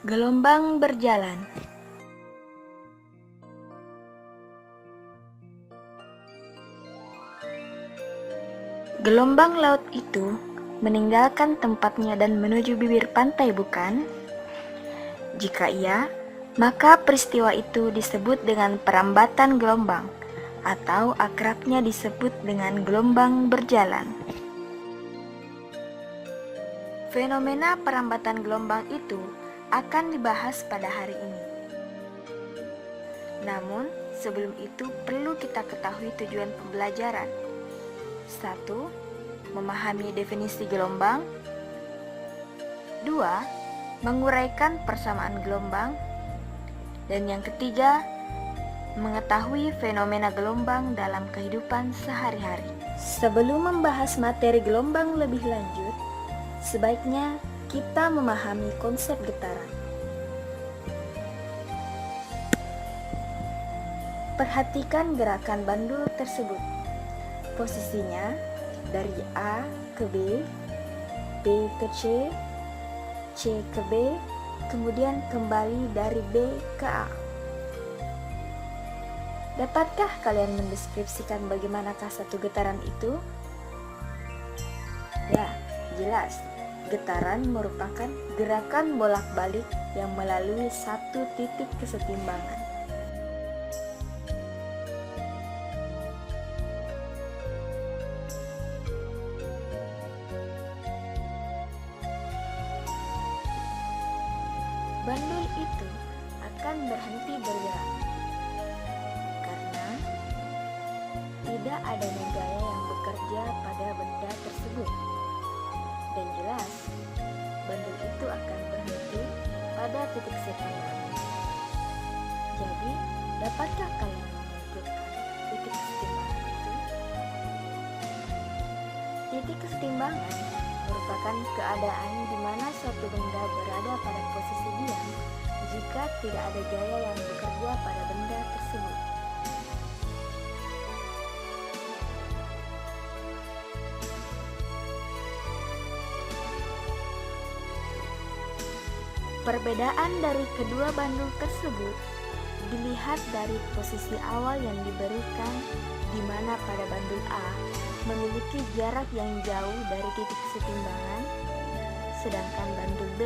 Gelombang berjalan. Gelombang laut itu meninggalkan tempatnya dan menuju bibir pantai, bukan? Jika iya, maka peristiwa itu disebut dengan perambatan gelombang, atau akrabnya disebut dengan gelombang berjalan. Fenomena perambatan gelombang itu akan dibahas pada hari ini. Namun, sebelum itu perlu kita ketahui tujuan pembelajaran. 1. Memahami definisi gelombang. 2. Menguraikan persamaan gelombang. Dan yang ketiga, mengetahui fenomena gelombang dalam kehidupan sehari-hari. Sebelum membahas materi gelombang lebih lanjut, sebaiknya kita memahami konsep getaran. Perhatikan gerakan bandul tersebut. Posisinya dari A ke B, B ke C ke B, kemudian kembali dari B ke A. Dapatkah kalian mendeskripsikan bagaimanakah satu getaran itu? Ya, jelas. Getaran merupakan gerakan bolak-balik yang melalui satu titik kesetimbangan. Bandul itu akan berhenti bergerak karena tidak adanya gaya yang bekerja pada benda tersebut. Dan jelas, bandul itu akan berhenti pada titik setimbangan. Jadi, dapatkah kalian menyimpulkan titik kesetimbangan itu? Titik kesetimbangan merupakan keadaan di mana suatu benda berada pada posisi diam jika tidak ada gaya yang bekerja pada benda tersebut. Perbedaan dari kedua bandul tersebut dilihat dari posisi awal yang diberikan, di mana pada bandul A memiliki jarak yang jauh dari titik kesetimbangan, sedangkan bandul B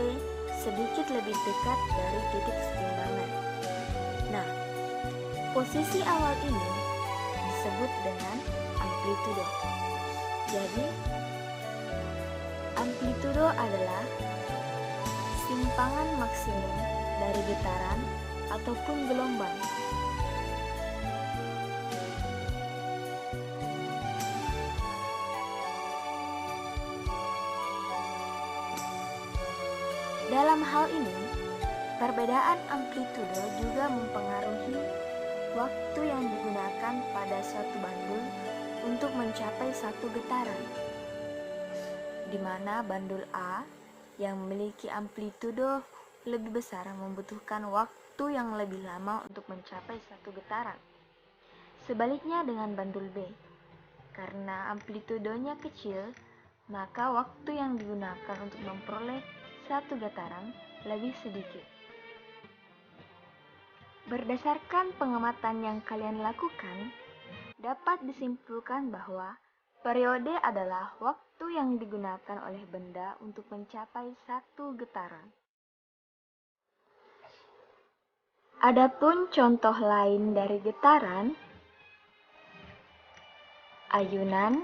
sedikit lebih dekat dari titik kesetimbangan. Nah, posisi awal ini disebut dengan amplitudo. Jadi, amplitudo adalah simpangan maksimum dari getaran ataupun gelombang. Dalam hal ini, perbedaan amplitudo juga mempengaruhi waktu yang digunakan pada suatu bandul untuk mencapai satu getaran, di mana bandul A yang memiliki amplitudo lebih besar membutuhkan waktu yang lebih lama untuk mencapai satu getaran. Sebaliknya dengan bandul B, karena amplitudonya kecil, maka waktu yang digunakan untuk memperoleh satu getaran lebih sedikit. Berdasarkan pengamatan yang kalian lakukan, dapat disimpulkan bahwa periode adalah waktu yang digunakan oleh benda untuk mencapai satu getaran. Adapun contoh lain dari getaran, ayunan,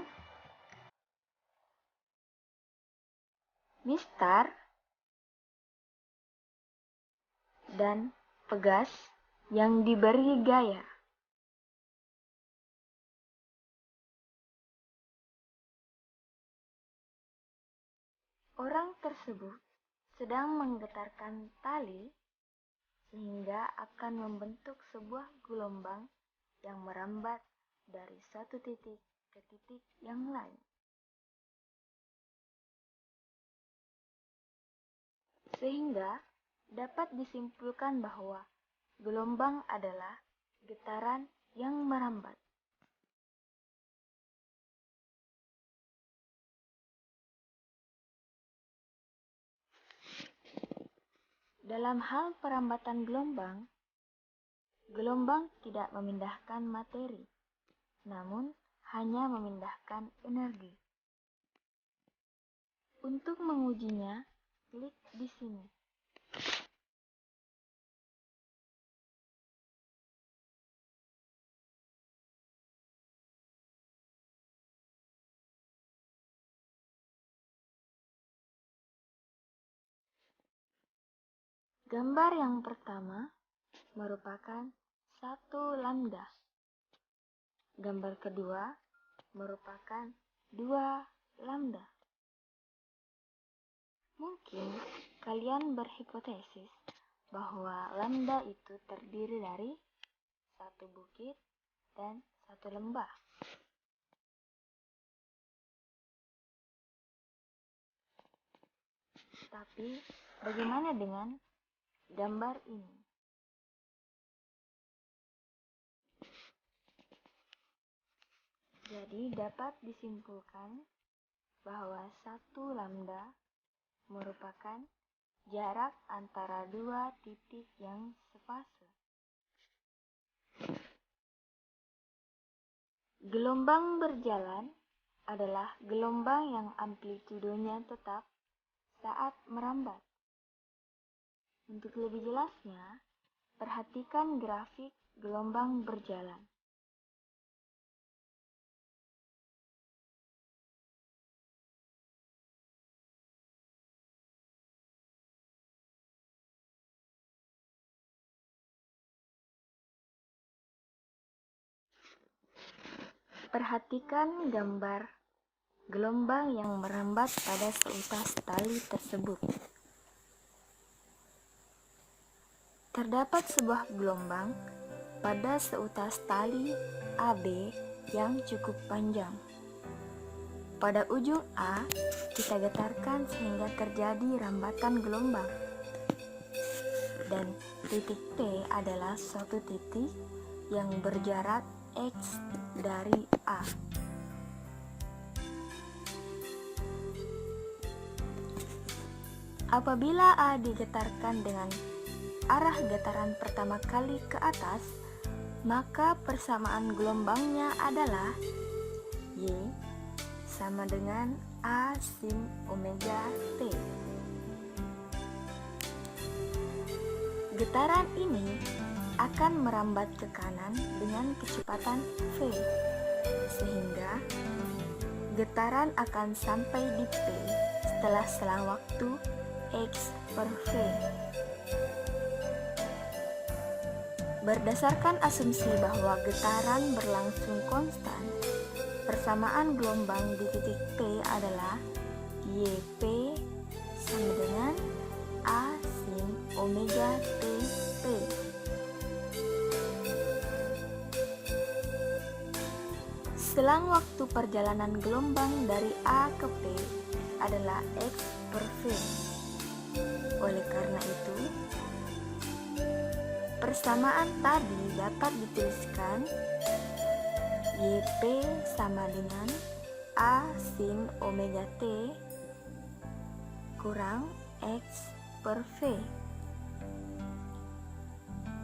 mistar, dan pegas yang diberi gaya. Orang tersebut sedang menggetarkan tali sehingga akan membentuk sebuah gelombang yang merambat dari satu titik ke titik yang lain. Sehingga dapat disimpulkan bahwa gelombang adalah getaran yang merambat. Dalam hal perambatan gelombang, gelombang tidak memindahkan materi, namun hanya memindahkan energi. Untuk mengujinya, klik di sini. Gambar yang pertama merupakan 1 lambda. Gambar kedua merupakan 2 lambda. Mungkin kalian berhipotesis bahwa lambda itu terdiri dari 1 bukit dan 1 lembah. Tapi bagaimana dengan gambar ini? Jadi dapat disimpulkan bahwa 1 lambda merupakan jarak antara 2 titik yang sepase. Gelombang berjalan adalah gelombang yang amplitudenya tetap saat merambat. Untuk lebih jelasnya, perhatikan grafik gelombang berjalan. Perhatikan gambar gelombang yang merambat pada seutas tali tersebut. Terdapat sebuah gelombang pada seutas tali AB yang cukup panjang. Pada ujung A, kita getarkan sehingga terjadi rambatan gelombang. Dan titik P adalah suatu titik yang berjarak X dari A. Apabila A digetarkan dengan arah getaran pertama kali ke atas, maka persamaan gelombangnya adalah Y sama dengan A sin omega T. Getaran ini akan merambat ke kanan dengan kecepatan V, sehingga getaran akan sampai di P setelah selang waktu X per V. Berdasarkan asumsi bahwa getaran berlangsung konstan, persamaan gelombang di titik P adalah YP sama dengan A sin omega T P. Selang waktu perjalanan gelombang dari A ke P adalah X per V. Oleh karena itu, persamaan tadi dapat dituliskan YP sama dengan A sin omega T kurang X per V,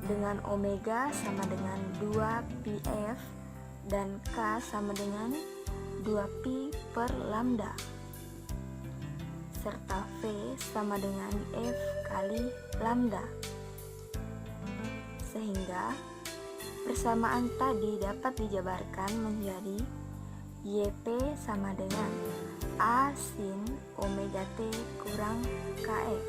dengan omega sama dengan 2πf dan K sama dengan 2pi per lambda, serta V sama dengan F kali lambda. Sehingga persamaan tadi dapat dijabarkan menjadi YP sama dengan A sin omega T kurang Kx.